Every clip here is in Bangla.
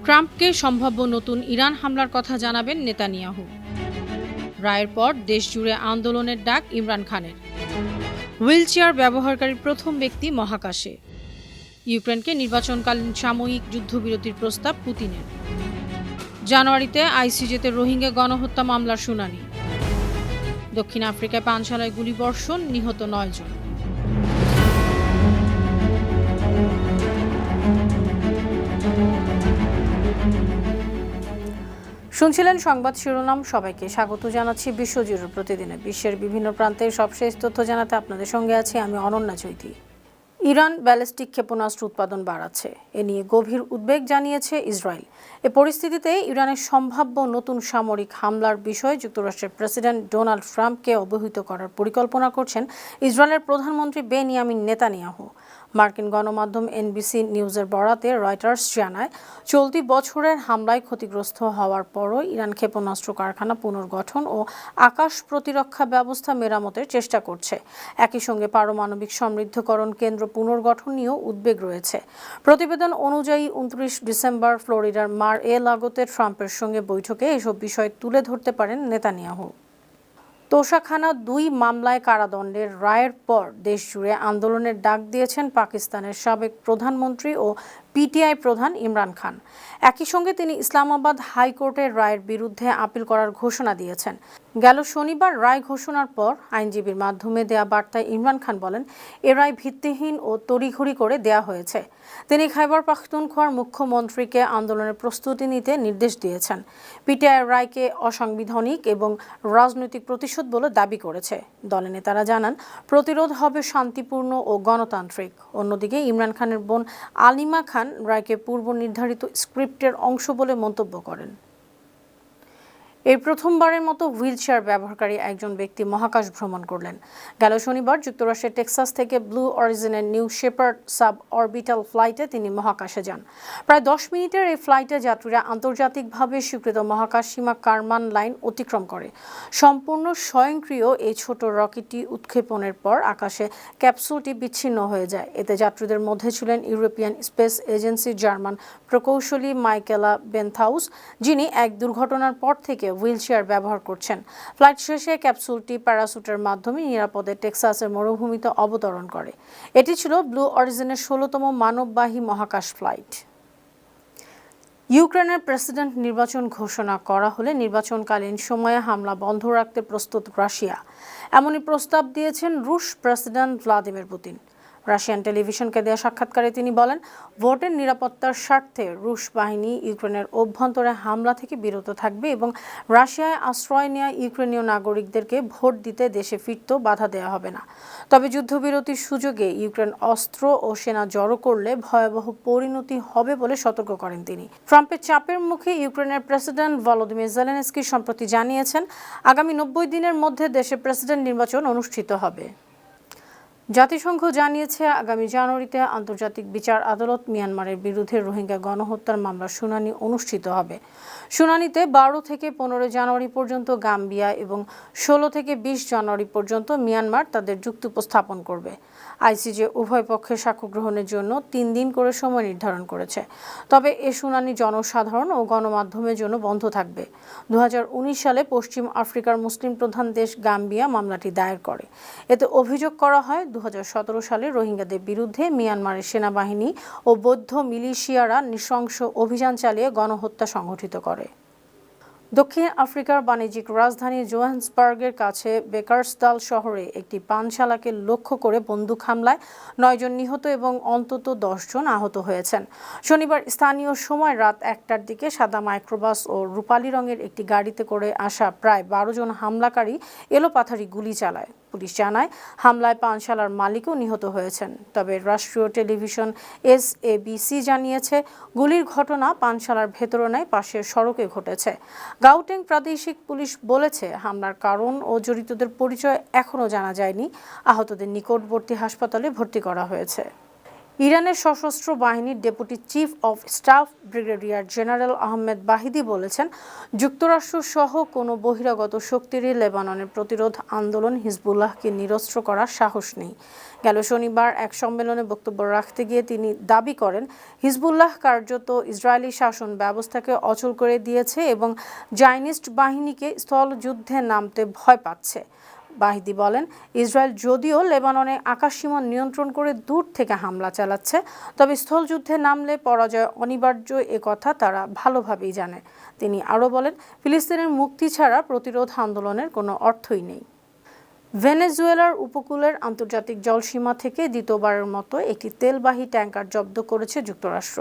ট্রাম্পকে সম্ভাব্য নতুন ইরান হামলার কথা জানাবেন নেতানিয়াহু। রায়ের পর দেশজুড়ে আন্দোলনের ডাক ইমরান খানের। হুইলচেয়ার ব্যবহারকারী প্রথম ব্যক্তি মহাকাশে। ইউক্রেনকে নির্বাচনকালীন সাময়িক যুদ্ধবিরতির প্রস্তাব পুতিনের। জানুয়ারিতে আইসিজেতে রোহিঙ্গা গণহত্যা মামলার শুনানি। দক্ষিণ আফ্রিকায় পানশালায় গুলিবর্ষণ, নিহত 9 জন। শুনছিলেন সংবাদ শিরোনাম। সবাইকে স্বাগত জানাচ্ছি বিশ্বজুড়ে প্রতিদিনে বিশ্বের বিভিন্ন প্রান্তের সবশেষ তথ্য জানাতে আপনাদের সঙ্গে আছি আমি অনন্যা চৈতি। ইরান ব্যালিস্টিক ক্ষেপণাস্ত্র উৎপাদন বাড়াচ্ছে, এ নিয়ে গভীর উদ্বেগ জানিয়েছে ইসরায়েল। এ পরিস্থিতিতে ইরানের সম্ভাব্য নতুন সামরিক হামলার বিষয়ে যুক্তরাষ্ট্রের প্রেসিডেন্ট ডোনাল্ড ট্রাম্পকে অবহিত করার পরিকল্পনা করছেন ইসরায়েলের প্রধানমন্ত্রী বেনিয়ামিন নেতানিয়াহু। মার্কিন গণমাধ্যম এনবিসি নিউজের বরাতে রয়টার্স জানায়, চলতি বছরের হামলায় ক্ষতিগ্রস্ত হওয়ার পরও ইরান ক্ষেপণাস্ত্র কারখানা পুনর্গঠন ও আকাশ প্রতিরক্ষা ব্যবস্থা মেরামতের চেষ্টা করছে। একই সঙ্গে পারমাণবিক সমৃদ্ধকরণ কেন্দ্র পুনর্গঠন নিয়েও উদ্বেগ রয়েছে। প্রতিবেদন অনুযায়ী 29 ডিসেম্বর ফ্লোরিডার মার এ লাগোতে ট্রাম্পের সঙ্গে বৈঠকে এসব বিষয় তুলে ধরতে পারেন নেতানিয়াহু। তোষাখানা 2 মামলায় কারাদণ্ডের রায়ের পর দেশজুড়ে আন্দোলনের ডাক দিয়েছেন পাকিস্তানের সাবেক প্রধানমন্ত্রী ও পিটিআই প্রধান ইমরান খান। একই সঙ্গে তিনি ইসলামাবাদ হাইকোর্টের রায়ের বিরুদ্ধে আপিল করার ঘোষণা দিয়েছেন। গেল শনিবার রায় ঘোষণার পর আইনজীবীর মাধ্যমে দেয়া বার্তায় ইমরান খান বলেন, এ রায় ভিত্তিহীন ও তড়িঘড়ি করে দেয়া হয়েছে। তিনি খাইবার পাখতুনখোয়ার মুখ্যমন্ত্রীকে আন্দোলনের প্রস্তুতি নিতে নির্দেশ দিয়েছেন। পিটিআই রায়কে অসাংবিধানিক এবং রাজনৈতিক প্রতিশোধ বলে দাবি করেছে। দলের নেতারা জানান, প্রতিরোধ হবে শান্তিপূর্ণ ও গণতান্ত্রিক। অন্যদিকে ইমরান খানের বোন আলিমা খান রায়কে পূর্ব নির্ধারিত স্ক্রিপ্টের অংশ বলে মন্তব্য করেন। এই প্রথমবারের মতো হুইলচেয়ার ব্যবহারকারী একজন ব্যক্তি মহাকাশ ভ্রমণ করলেন। গেল শনিবার যুক্তরাষ্ট্রের টেক্সাস থেকে ব্লু অরিজিনের নিউ শেপার্ড সাব অরবিটাল ফ্লাইটে তিনি মহাকাশে যান। প্রায় 10 মিনিটের এই ফ্লাইটে যাত্রীরা আন্তর্জাতিকভাবে স্বীকৃত মহাকাশ সীমা কারমান লাইন অতিক্রম করে। সম্পূর্ণ স্বয়ংক্রিয় এই ছোট রকেটটি উৎক্ষেপণের পর আকাশে ক্যাপসুলটি বিচ্ছিন্ন হয়ে যায়। এতে যাত্রীদের মধ্যে ছিলেন ইউরোপিয়ান স্পেস এজেন্সির জার্মান প্রকৌশলী মাইকেলা বেনথাউস, যিনি এক দুর্ঘটনার পর থেকে হুইলচেয়ার ব্যবহার করছেন। ফ্লাইট শেষে ক্যাপসুলটি প্যারাসুটের মাধ্যমে নিরাপদে টেক্সাসের মরুভূমিতে অবতরণ করে। এটি ছিল ব্লু অরিজিনের 16তম মানববাহী মহাকাশ ফ্লাইট। ইউক্রেনের প্রেসিডেন্ট নির্বাচন ঘোষণা করা হলে নির্বাচনকালীন সময়ে হামলা বন্ধ রাখতে প্রস্তুত রাশিয়া, এমনই প্রস্তাব দিয়েছেন রুশ প্রেসিডেন্ট ভ্লাদিমির পুতিন। রাশিয়ান টেলিভিশনকে দেওয়া সাক্ষাৎকারে তিনি বলেন, ভোটের নিরাপত্তার স্বার্থে রুশ বাহিনী ইউক্রেনের অভ্যন্তরে হামলা থেকে বিরত থাকবে এবং রাশিয়ায় আশ্রয় নেওয়া ইউক্রেনীয় নাগরিকদেরকে ভোট দিতে দেশে ফিরতেও বাধা দেওয়া হবে না। তবে যুদ্ধবিরতির সুযোগে ইউক্রেন অস্ত্র ও সেনা জড়ো করলে ভয়াবহ পরিণতি হবে বলে সতর্ক করেন তিনি। ট্রাম্পের চাপের মুখে ইউক্রেনের প্রেসিডেন্ট ভলোদিমির জেলেনস্কি সম্প্রতি জানিয়েছেন, আগামী 90 দিনের মধ্যে দেশে প্রেসিডেন্ট নির্বাচন অনুষ্ঠিত হবে। জাতিসংঘ জানিয়েছে, আগামী জানুয়ারিতে আন্তর্জাতিক বিচার আদালত মিয়ানমারের বিরুদ্ধে রোহিঙ্গা গণহত্যার মামলার শুনানি অনুষ্ঠিত হবে। শুনানিতে 12 থেকে 15 জানুয়ারি পর্যন্ত গাম্বিয়া এবং 16 থেকে 20 জানুয়ারি পর্যন্ত মিয়ানমার তাদের যুক্তি উপস্থাপন করবে। আইসিজে উভয় পক্ষের সাক্ষ্য গ্রহণের জন্য 3 দিন করে সময় নির্ধারণ করেছে। তবে এ শুনানি জনসাধারণ ও গণমাধ্যমের জন্য বন্ধ থাকবে। 2019 সালে পশ্চিম আফ্রিকার মুসলিম প্রধান দেশ গাম্বিয়া মামলাটি দায়ের করে। এতে অভিযোগ করা হয়, 2017 সালে রোহিঙ্গাদের বিরুদ্ধে মিয়ানমারের সেনাবাহিনী ও বৌদ্ধ মিলিশিয়ারা নৃশংস অভিযান চালিয়ে গণহত্যা সংঘটিত করে। দক্ষিণ আফ্রিকার বাণিজ্যিক রাজধানী জোহান্সবার্গের কাছে বেকার্সদাল শহরে একটি পানশালাকে লক্ষ্য করে বন্দুক হামলায় 9 জন নিহত এবং অন্তত 10 জন আহত হয়েছেন। শনিবার স্থানীয় সময় রাত 1টার দিকে সাদা মাইক্রোবাস ও রূপালী রঙের একটি গাড়িতে করে আসা প্রায় 12 জন হামলাকারী এলোপাথারি গুলি চালায়। পুলিশ জানায়, হামলায় পানশালার মালিকও নিহত হয়েছেন। তবে রাষ্ট্রীয় টেলিভিশন SABC জানিয়েছে, গুলির ঘটনা পানশালার ভেতরে নয়, পাশের সড়কে ঘটেছে। গাউটেং প্রাদেশিক পুলিশ বলেছে, হামলার কারণ ও জড়িতদের পরিচয় এখনও জানা যায়নি। আহতদের নিকটবর্তী হাসপাতালে ভর্তি করা হয়েছে। ইরানের সশস্ত্র বাহিনীর deputy chief of staff brigadier general Ahmed বাহিদি বলেছেন, যুক্তরাষ্ট্র সহ কোনো বহিরাগত শক্তিরই লেবাননের প্রতিরোধ আন্দোলন হিজবুল্লাহকে নিরস্ত্র করার সাহস নেই। গেল শনিবার এক সম্মেলনে বক্তব্য রাখতে গিয়ে তিনি দাবি করেন, হিজবুল্লাহ কার্যত ইসরায়েলি শাসন ব্যবস্থাকে অচল করে দিয়েছে এবং জায়নিস্ট বাহিনীকে স্থলযুদ্ধে নামতে ভয় পাচ্ছে। বাহিদি বলেন, ইসরায়েল যদিও লেবাননে আকাশসীমা নিয়ন্ত্রণ করে দূর থেকে হামলা চালাচ্ছে, তবে স্থলযুদ্ধে নামলে পরাজয় অনিবার্য কথা তারা ভালোভাবেই জানে। তিনি আরও বলেন, ফিলিস্তিনের মুক্তি ছাড়া প্রতিরোধ আন্দোলনের কোনো অর্থই নেই। ভেনেজুয়েলার উপকূলের আন্তর্জাতিক জলসীমা থেকে দ্বিতীয়বারের মতো একটি তেলবাহী ট্যাংকার জব্দ করেছে যুক্তরাষ্ট্র।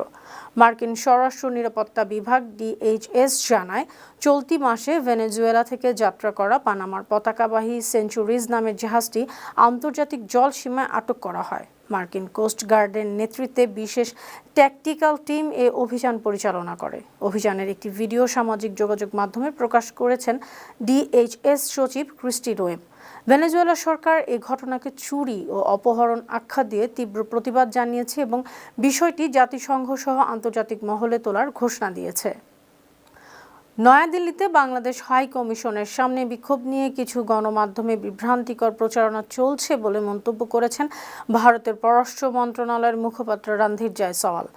মার্কিন স্বরাষ্ট্র নিরাপত্তা বিভাগ DHS জানায়, চলতি মাসে ভেনেজুয়েলা থেকে যাত্রা করা পানামার পতাকাবাহী সেঞ্চুরিজ নামের জাহাজটি আন্তর্জাতিক জলসীমায় আটক করা হয়। মার্কিন কোস্ট গার্ডের নেতৃত্বে বিশেষ ট্যাকটিক্যাল টিম এ অভিযান পরিচালনা করে। অভিযানের একটি ভিডিও সামাজিক যোগাযোগ মাধ্যমে প্রকাশ করেছেন DHS সচিব ক্রিস্টি রোয়েম। ভেনেজুয়েলা সরকার এই ঘটনাকে চুরি ও অপহরণ আখ্যা দিয়ে তীব্র প্রতিবাদ জানিয়েছে এবং বিষয়টি জাতিসংঘ সহ আন্তর্জাতিক মহলে তোলার ঘোষণা দিয়েছে। নয়াদিল্লিতে বাংলাদেশ হাই কমিশনের সামনে বিক্ষোভ নিয়ে কিছু গণমাধ্যমে বিভ্রান্তিকর প্রচারণা চলছে বলে মন্তব্য করেছেন ভারতের পররাষ্ট্র মন্ত্রণালয়ের মুখপাত্র রণধীর জয়সওয়াল।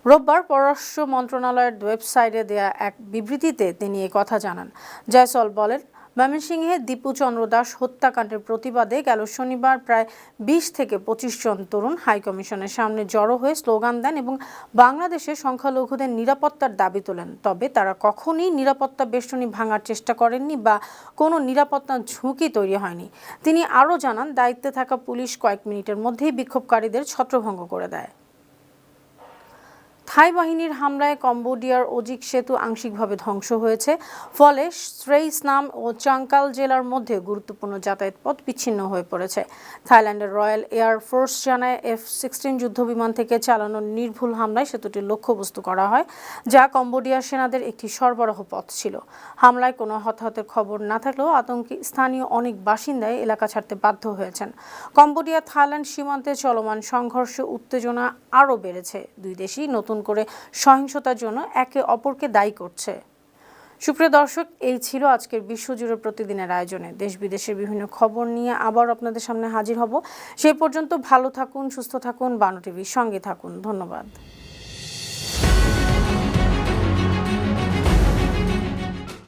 রোববার পররাষ্ট্র মন্ত্রণালয়ের ওয়েবসাইটে দেয়া এক বিবৃতিতে তিনি কথা জানান। জয়সওয়াল বলেন, ময়মনসিংহে দীপু চন্দ্র দাস হত্যাকাণ্ডের প্রতিবাদে গেল শনিবার প্রায় 20 থেকে 25 জন তরুণ হাইকমিশনের সামনে জড়ো হয়ে স্লোগান দেন এবং বাংলাদেশের সংখ্যালঘুদের নিরাপত্তার দাবি তোলেন। তবে তারা কখনই নিরাপত্তা বেষ্টনী ভাঙার চেষ্টা করেননি বা কোনো নিরাপত্তা ঝুঁকি তৈরি হয়নি। তিনি আরও জানান, দায়িত্বে থাকা পুলিশ কয়েক মিনিটের মধ্যেই বিক্ষোভকারীদের ছত্রভঙ্গ করে দেয়। থাই বাহিনীর হামলায় কম্বোডিয়ার ওজিক সেতু আংশিকভাবে ধ্বংস হয়েছে, ফলে স্ট্রেইসনাম ও চাংকাল জেলার মধ্যে গুরুত্বপূর্ণ যাতায়াত পথ বিচ্ছিন্ন হয়ে পড়েছে। থাইল্যান্ডের রয়্যাল এয়ার ফোর্স জানায়, F-16 যুদ্ধবিমান থেকে চালানো নির্ভুল হামলায় সেতুটির লক্ষ্যবস্তু করা হয়, যা কম্বোডিয়ার সেনাদের একটি সরবরাহ পথ ছিল। হামলায় কোনো হতাহতের খবর না থাকলেও আতঙ্কে স্থানীয় অনেক বাসিন্দাই এলাকা ছাড়তে বাধ্য হয়েছেন। কম্বোডিয়া থাইল্যান্ড সীমান্তে চলমান সংঘর্ষে উত্তেজনা আরও বেড়েছে। দুই দেশই নতুন করে সহিংসতার জন্য একে অপরকে দায়ী করছে। সুপ্রিয় দর্শক, এই ছিল আজকের বিশ্বজুড়ে প্রতিদিনের আয়োজনে। দেশ বিদেশের বিভিন্ন খবর নিয়ে আবার আপনাদের সামনে হাজির হব। সেই পর্যন্ত ভালো থাকুন, সুস্থ থাকুন, বানু টিভির সঙ্গে থাকুন। ধন্যবাদ।